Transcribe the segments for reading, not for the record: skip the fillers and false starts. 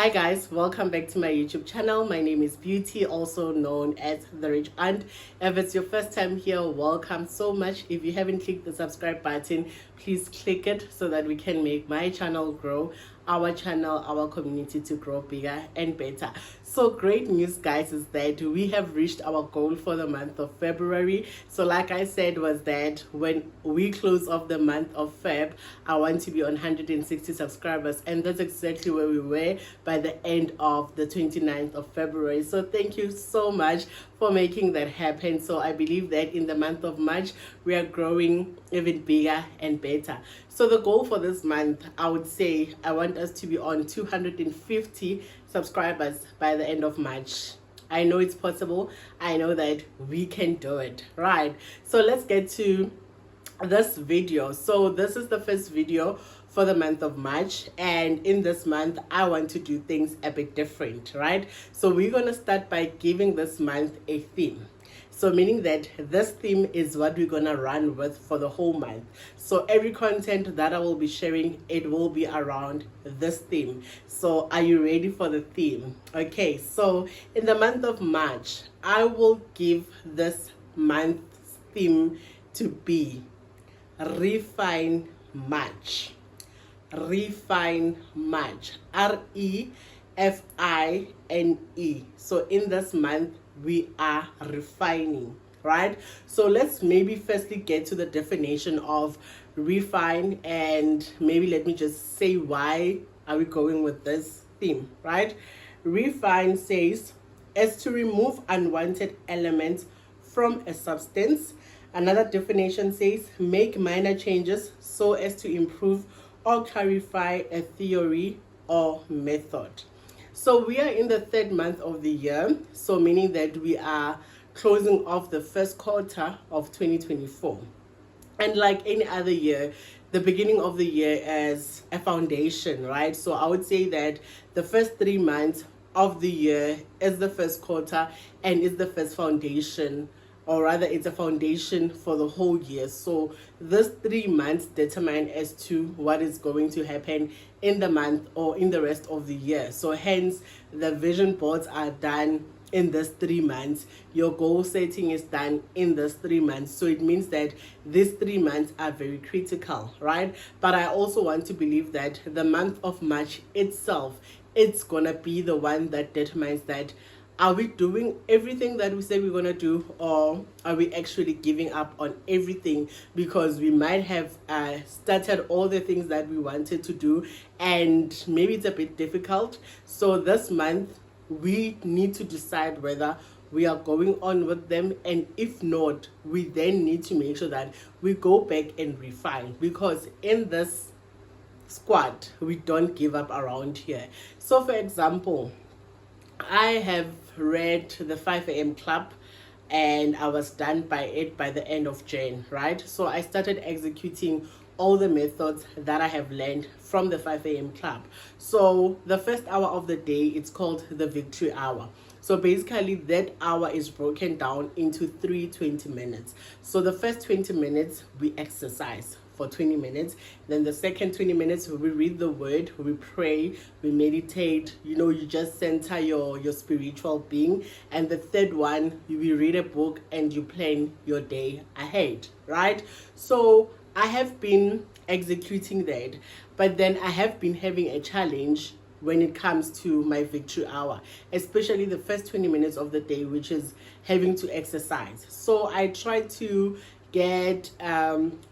Hi guys, welcome back to my YouTube channel. My name is Beauty, also known as The Rich Aunt. If it's your first time here, welcome so much. If you haven't clicked the subscribe button, please click it so that we can make my channel grow, our channel, our community to grow bigger and better. So great news guys is that we have reached our goal for the month of February. So like I said was that when we close off the month of Feb, I want to be on 160 subscribers, and that's exactly where we were by the end of the 29th of February. So thank you so much for making that happen. So I believe that in the month of March we are growing even bigger and better. So the goal for this month, I would say I want us to be on 250 subscribers by the end of March. I know it's possible. I know that we can do it, right? So let's get to this video. So this is the first video for the month of March, and in this month I want to do things a bit different, right? So we're gonna start by giving this month a theme. So meaning that this theme is what we're gonna run with for the whole month. So every content that I will be sharing, it will be around this theme. So are you ready for the theme? Okay, so in the month of March, I will give this month's theme to be Refine March. Refine March. REFINE. So in this month we are refining, right? So let's maybe firstly get to the definition of refine, and maybe let me just say why are we going with this theme, right? Refine says as to remove unwanted elements from a substance. Another definition says make minor changes so as to improve or clarify a theory or method. So we are in the third month of the year, so meaning that we are closing off the first quarter of 2024. And like any other year, the beginning of the year is a foundation, right? So I would say that the first 3 months of the year is the first quarter and is the first foundation, or rather it's a foundation for the whole year. So this 3 months determine as to what is going to happen in the month or in the rest of the year. So hence the vision boards are done in this 3 months. Your goal setting is done in this 3 months. So it means that these 3 months are very critical, right? But I also want to believe that the month of March itself, it's gonna be the one that determines that are we doing everything that we say we're going to do, or are we actually giving up on everything because we might have started all the things that we wanted to do and maybe it's a bit difficult. So this month we need to decide whether we are going on with them, and if not, we then need to make sure that we go back and refine, because in this squad we don't give up around here. So for example, I have read the 5 a.m. Club and I was done by it by the end of Jan, right? So I started executing all the methods that I have learned from the 5 a.m. Club. So the first hour of the day, it's called the victory hour. So basically that hour is broken down into 20 minutes. So the first 20 minutes we exercise for 20 minutes. Then the second 20 minutes we read the word, we pray, we meditate, you just center your spiritual being. And the third one, we read a book and you plan your day ahead, right? So I have been executing that, but then I have been having a challenge when it comes to my victory hour, especially the first 20 minutes of the day, which is having to exercise. So I try to get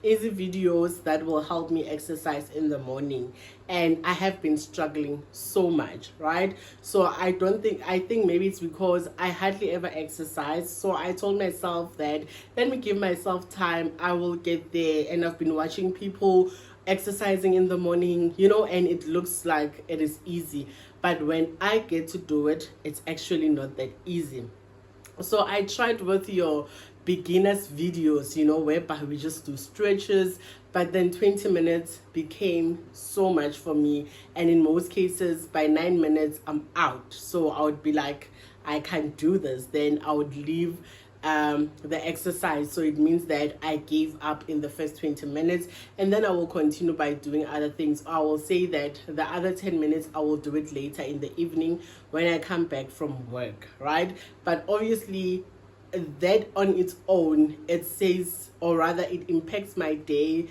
easy videos that will help me exercise in the morning, and I have been struggling so much, right? So I think maybe it's because I hardly ever exercise. So I told myself that let me give myself time, I will get there. And I've been watching people exercising in the morning, and it looks like it is easy, but when I get to do it, it's actually not that easy. So I tried with your beginners videos, whereby we just do stretches, but then 20 minutes became so much for me, and in most cases by 9 minutes I'm out. So I would be like, I can't do this. Then I would leave the exercise. So it means that I gave up in the first 20 minutes, and then I will continue by doing other things. I will say that the other 10 minutes I will do it later in the evening when I come back from work, right? But obviously that on its own, it says, or rather it impacts my day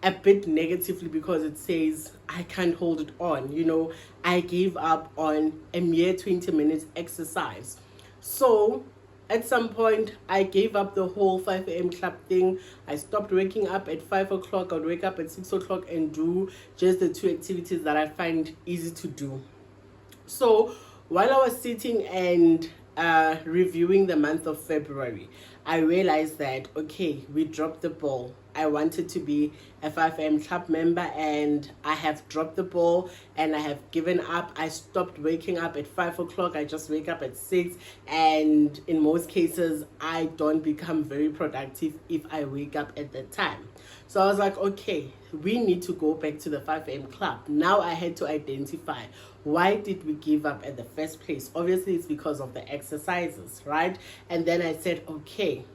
a bit negatively, because it says I can't hold it on. I gave up on a mere 20 minutes exercise. So at some point I gave up the whole 5 a.m. club thing. I stopped waking up at 5 o'clock. I would wake up at 6 o'clock and do just the two activities that I find easy to do. So while I was sitting and reviewing the month of February, I realized that, okay, we dropped the ball. I wanted to be a 5 a.m. club member, and I have dropped the ball and I have given up. I stopped waking up at 5 o'clock. I just wake up at 6, and in most cases I don't become very productive if I wake up at that time. So I was like, okay, we need to go back to the 5 a.m. club. Now I had to identify, why did we give up at the first place? Obviously it's because of the exercises, right? And then I said, okay,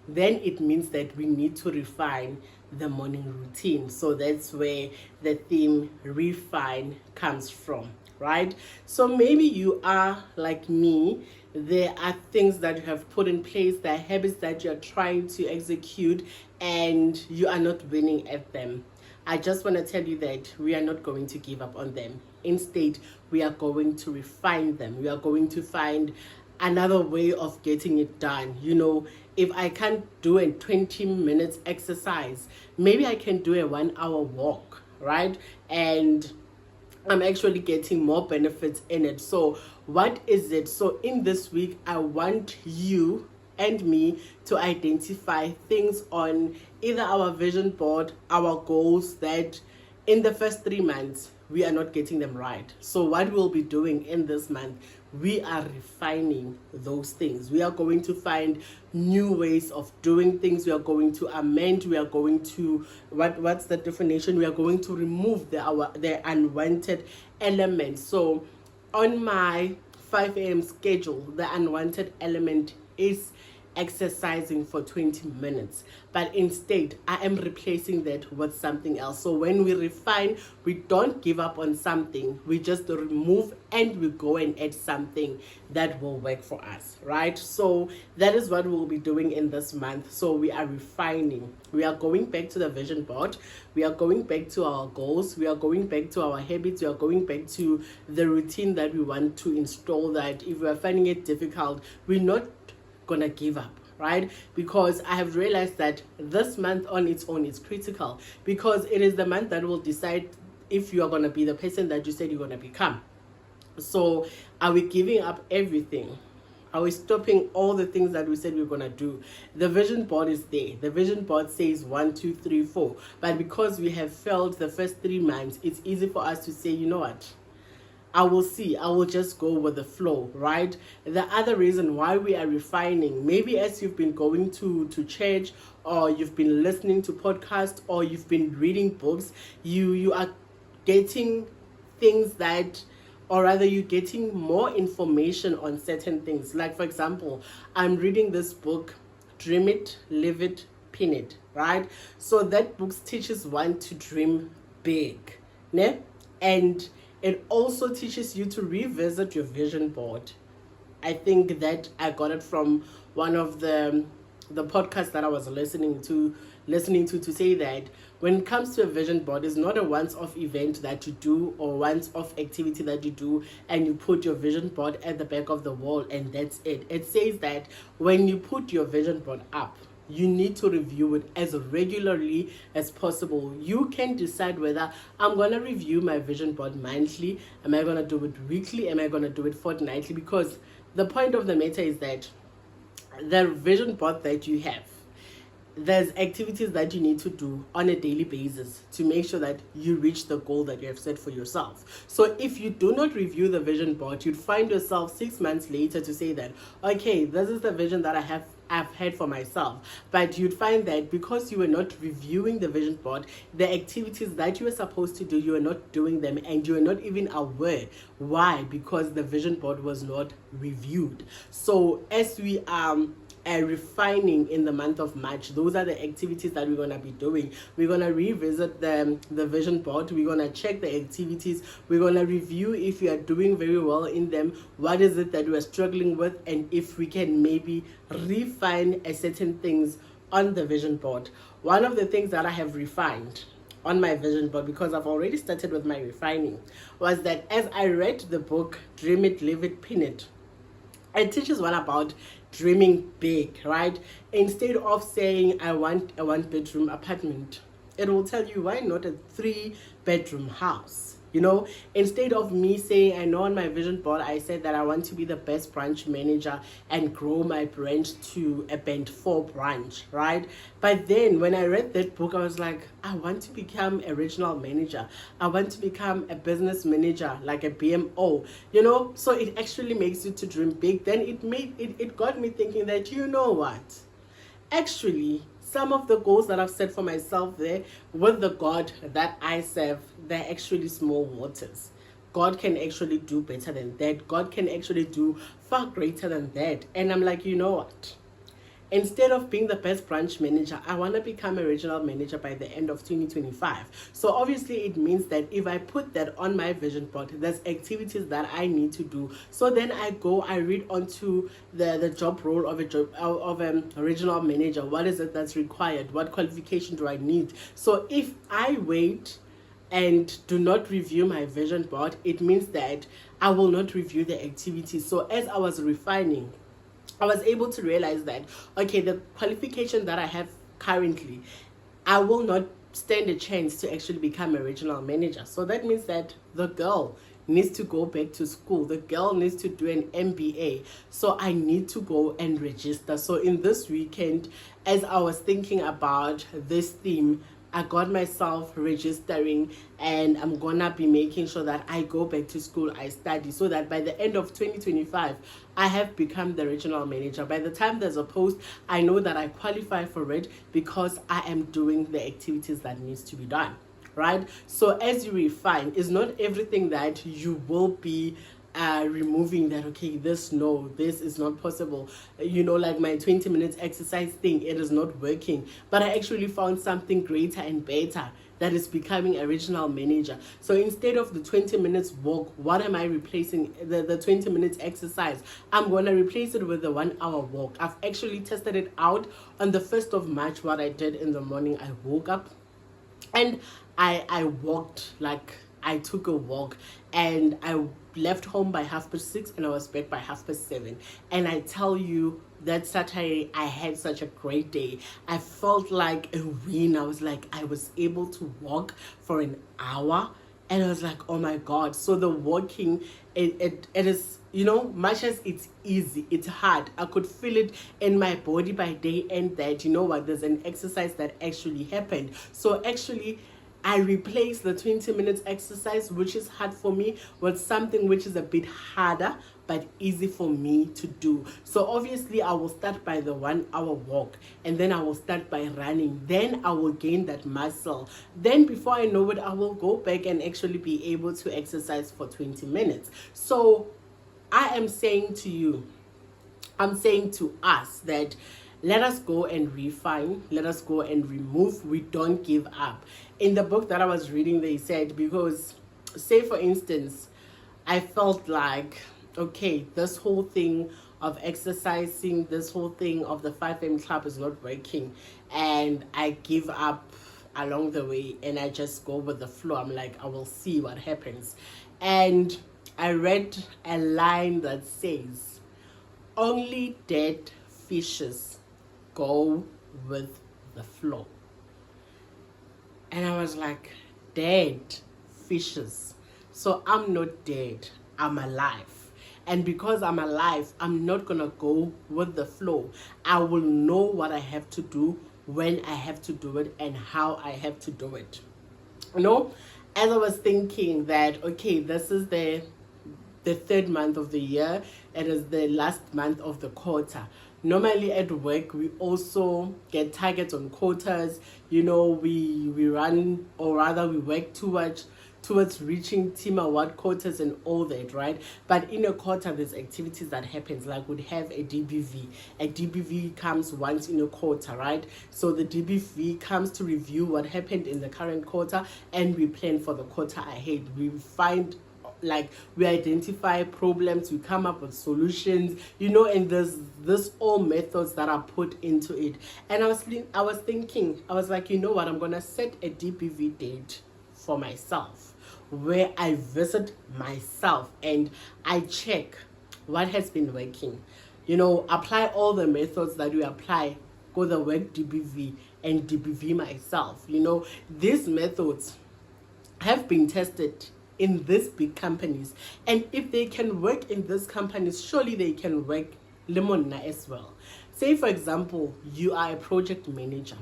then it means that we need to refine the morning routine. So that's where the theme refine comes from, right? So maybe you are like me. There are things that you have put in place, there are habits that you're trying to execute, and you are not winning at them. I just want to tell you that we are not going to give up on them. Instead, we are going to refine them. We are going to find another way of getting it done. If I can't do a 20 minutes exercise, maybe I can do a 1 hour walk, right? And I'm actually getting more benefits in it. So what is it? So in this week, I want you and me to identify things on either our vision board, our goals, that in the first 3 months we are not getting them right. So what we'll be doing in this month, we are refining those things. We are going to find new ways of doing things. We are going to amend. We are going to, what's the definition? We are going to remove the unwanted elements. So on my 5 a.m. schedule, the unwanted element is exercising for 20 minutes, but instead I am replacing that with something else. So when we refine, we don't give up on something, we just remove and we go and add something that will work for us, right? So that is what we'll be doing in this month. So we are refining, we are going back to the vision board, we are going back to our goals, we are going back to our habits, we are going back to the routine that we want to install, that if we are finding it difficult, we're not gonna give up, right? Because I have realized that this month on its own is critical, because it is the month that will decide if you are gonna be the person that you said you're gonna become. So are we giving up everything? Are we stopping all the things that we said we we're gonna do? The vision board is there. The vision board says 1, 2, 3, 4. But because we have failed the first 3 months, it's easy for us to say, you know what? I will see. I will just go with the flow, right? The other reason why we are refining, maybe as you've been going to church, or you've been listening to podcasts, or you've been reading books, you are getting things that, or rather you're getting more information on certain things. Like for example, I'm reading this book, Dream It, Live It, Pin It, right? So that book teaches one to dream big, ne? And it also teaches you to revisit your vision board. I think that I got it from one of the podcasts that I was listening to say that when it comes to a vision board, it's not a once-off event that you do, or once-off activity that you do and you put your vision board at the back of the wall and that's it. It says that when you put your vision board up, you need to review it as regularly as possible. You can decide whether I'm going to review my vision board monthly, am I going to do it weekly, am I going to do it fortnightly, because the point of the matter is that the vision board that you have, there's activities that you need to do on a daily basis to make sure that you reach the goal that you have set for yourself. So if you do not review the vision board, you'd find yourself 6 months later to say that, okay, this is the vision that I've had for myself. But you'd find that because you were not reviewing the vision board, the activities that you were supposed to do, you were not doing them, and you were not even aware. Why? Because the vision board was not reviewed. So as we refining in the month of March. Those are the activities that we're going to be doing. We're going to revisit the vision board. We're going to check the activities. We're going to review if we are doing very well in them, what is it that we're struggling with, and if we can maybe refine a certain things on the vision board. One of the things that I have refined on my vision board, because I've already started with my refining, was that as I read the book Dream It, Live It, Pin It, it teaches one about dreaming big, right? Instead of saying I want a 1-bedroom apartment, it will tell you why not a 3-bedroom house. You know, instead of me saying, I know on my vision board I said that I want to be the best branch manager and grow my branch to a band 4 branch, right? But then when I read that book, I was like, I want to become a regional manager. I want to become a business manager, like a BMO, you know? So it actually makes you to dream big. Then it got me thinking that, you know what? Actually, some of the goals that I've set for myself there with the God that I serve, they're actually small waters. God can actually do better than that. God can actually do far greater than that. And I'm like, you know what? Instead of being the best branch manager, I want to become a regional manager by the end of 2025. So obviously it means that if I put that on my vision board, there's activities that I need to do. So then I read onto the job role of a regional manager. What is it that's required? What qualification do I need? So if I wait and do not review my vision board, it means that I will not review the activities. So as I was refining, I was able to realize that, okay, the qualification that I have currently, I will not stand a chance to actually become a regional manager. So that means that the girl needs to go back to school. The girl needs to do an MBA. So I need to go and register. So in this weekend, as I was thinking about this theme, I got myself registering, and I'm gonna be making sure that I go back to school, I study, so that by the end of 2025, I have become the regional manager. By the time there's a post, I know that I qualify for it because I am doing the activities that needs to be done, right? So as you refine, it's not everything that you will be removing that, okay, this is not possible, you know, like my 20 minutes exercise thing, it is not working, but I actually found something greater and better that is becoming a regional manager. So instead of the 20 minutes walk, what am I replacing? The 20 minutes exercise, I'm going to replace it with the 1 hour walk. I've actually tested it out on the 1st of March. What I did in the morning, I woke up and I walked, like I took a walk, and I left home by 6:30 and I was back by 7:30. And I tell you, that Saturday I had such a great day. I felt like a win. I was like, I was able to walk for an hour, and I was like, oh my God. So the walking, it is, you know, much as it's easy, it's hard. I could feel it in my body by day end that, you know what, there's an exercise that actually happened. So actually, I replaced the 20 minutes exercise, which is hard for me, with something which is a bit harder but easy for me to do. So obviously I will start by the 1 hour walk, and then I will start by running. Then I will gain that muscle. Then before I know it, I will go back and actually be able to exercise for 20 minutes. So I am saying to you, I'm saying to us that let us go and refine. Let us go and remove. We don't give up. In the book that I was reading, they said, because, say for instance, I felt like, okay, this whole thing of exercising, this whole thing of the 5 a.m. club is not working, and I give up along the way and I just go with the flow. I'm like, I will see what happens. And I read a line that says, only dead fishes go with the flow. And I was like, dead fishes. So I'm not dead, I'm alive. And because I'm alive, I'm not gonna go with the flow. I will know what I have to do, when I have to do it, and how I have to do it. You know, as I was thinking that, okay, this is the 3rd month of the year, it is the last month of the quarter. Normally at work, we also get targets on quotas. You know, we run, or rather we work towards reaching team award quotas and all that, right? But in a quarter, there's activities that happens, like we'd have a DBV. A DBV comes once in a quarter, right? So the DBV comes to review what happened in the current quarter, and we plan for the quarter ahead. We find, like, we identify problems, we come up with solutions, and there's this all methods that are put into it. And I was thinking, I was like, you know what, I'm gonna set a DBV date for myself, where I visit myself and I check what has been working. Apply all the methods that we apply, go the work DBV and DBV myself. These methods have been tested in these big companies, and if they can work in these companies, surely they can work Lemonna as well. Say for example, you are a project manager.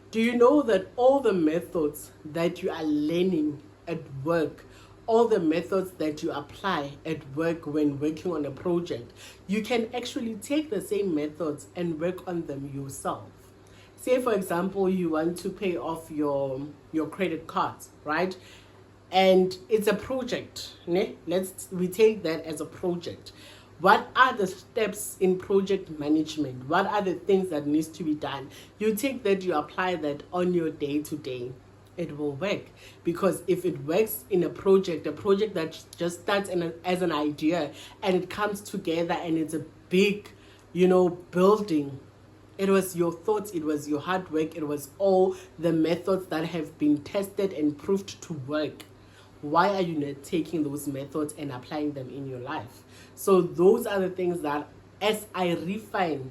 Do you know that all the methods that you are learning at work, all the methods that you apply at work when working on a project, you can actually take the same methods and work on them yourself? Say for example, you want to pay off your credit cards, right? And it's a project, ne? We take that as a project. What are the steps in project management? What are the things that needs to be done? You take that, you apply that on your day-to-day. It will work. Because if it works in a project that just starts as an idea and it comes together and it's a big, building. It was your thoughts, it was your hard work, it was all the methods that have been tested and proved to work. Why are you not taking those methods and applying them in your life? So those are the things that, as I refine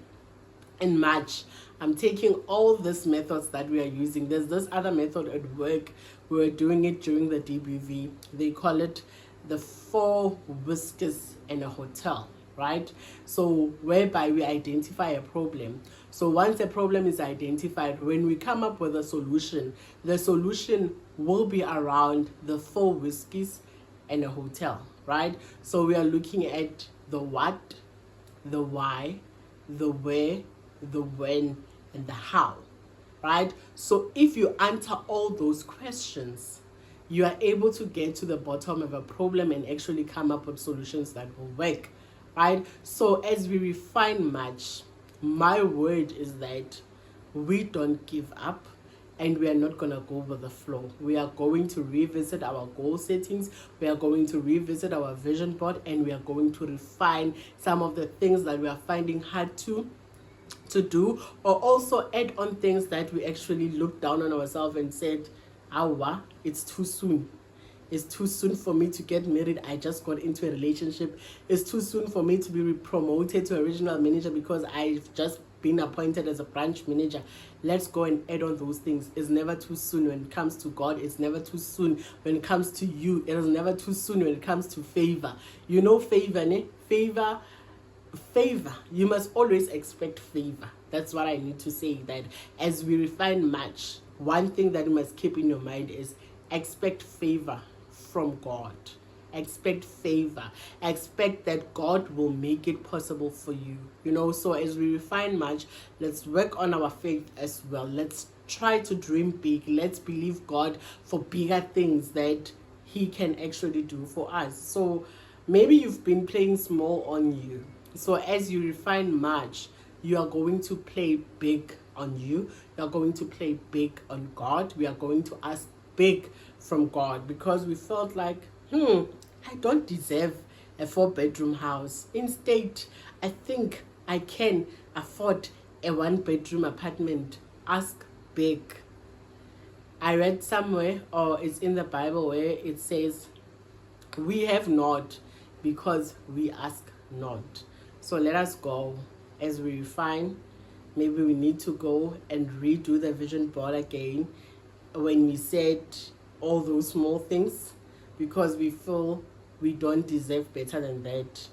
and match, I'm taking all these methods that we are using. There's this other method at work. We were doing it during the DBV. They call it the 4 whiskers and a hotel, right? So whereby we identify a problem. So once a problem is identified, when we come up with a solution, the solution will be around the 4 whiskeys and a hotel, right? So we are looking at the what, the why, the where, the when, and the how, right? So if you answer all those questions, you are able to get to the bottom of a problem and actually come up with solutions that will work, right? So as we refine much, my word is that we don't give up, and we are not going to go with the flow. We are going to revisit our goal settings. We are going to revisit our vision board, and we are going to refine some of the things that we are finding hard to do, or also add on things that we actually looked down on ourselves and said, awa, it's too soon. It's too soon for me to get married. I just got into a relationship. It's too soon for me to be promoted to a regional manager because I've just been appointed as a branch manager. Let's go and add on those things. It's never too soon when it comes to God. It's never too soon when it comes to you. It is never too soon when it comes to favor. Favor, ne? Favor. You must always expect favor. That's what I need to say, that as we refine much, one thing that you must keep in your mind is expect favor from God. Expect favor. Expect that God will make it possible for you. So as we refine much, let's work on our faith as well. Let's try to dream big. Let's believe God for bigger things that He can actually do for us. So maybe you've been playing small on you. So as you refine much, you are going to play big on you. You are going to play big on God. We are going to ask big from God, because we felt like, I don't deserve a 4-bedroom house. Instead, I think I can afford a 1-bedroom apartment. Ask big. I read somewhere, or it's in the Bible, where it says, we have not because we ask not. So let us go as we refine. Maybe we need to go and redo the vision board again when we said all those small things, because we feel we don't deserve better than that.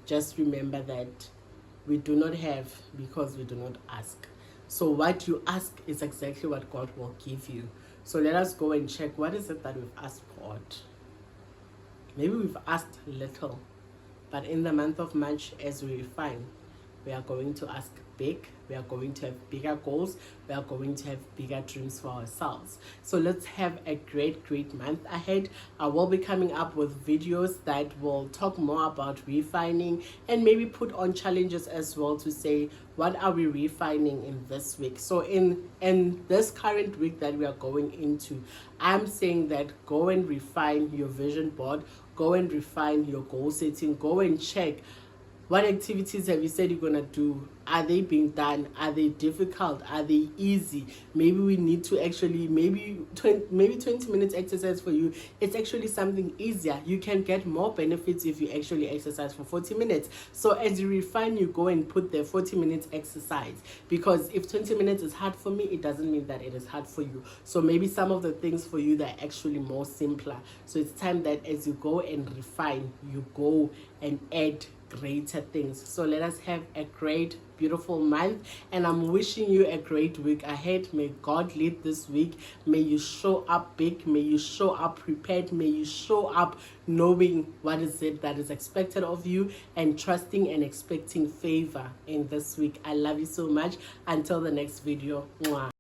Just remember that we do not have because we do not ask. So what you ask is exactly what God will give you. So let us go and check, what is it that we've asked God? Maybe we've asked little, but in the month of March, as we refine, We are going to ask big. We are going to have bigger goals. We are going to have bigger dreams for ourselves. So let's have a great month ahead. I will be coming up with videos that will talk more about refining and maybe put on challenges as well to say, what are we refining in this week? So in this current week that we are going into, I'm saying that go and refine your vision board, go and refine your goal setting, go and check what activities have you said you're going to do. Are they being done? Are they difficult? Are they easy? Maybe we need to actually, maybe 20 minutes exercise for you. It's actually something easier. You can get more benefits if you actually exercise for 40 minutes. So as you refine, you go and put the 40 minutes exercise. Because if 20 minutes is hard for me, it doesn't mean that it is hard for you. So maybe some of the things for you that are actually more simpler. So it's time that as you go and refine, you go and add greater things. So let us have a great, beautiful month, and I'm wishing you a great week ahead. May God lead this week. May you show up big. May you show up prepared. May you show up knowing what is it that is expected of you and trusting and expecting favor in this week. I love you so much. Until the next video. Mwah.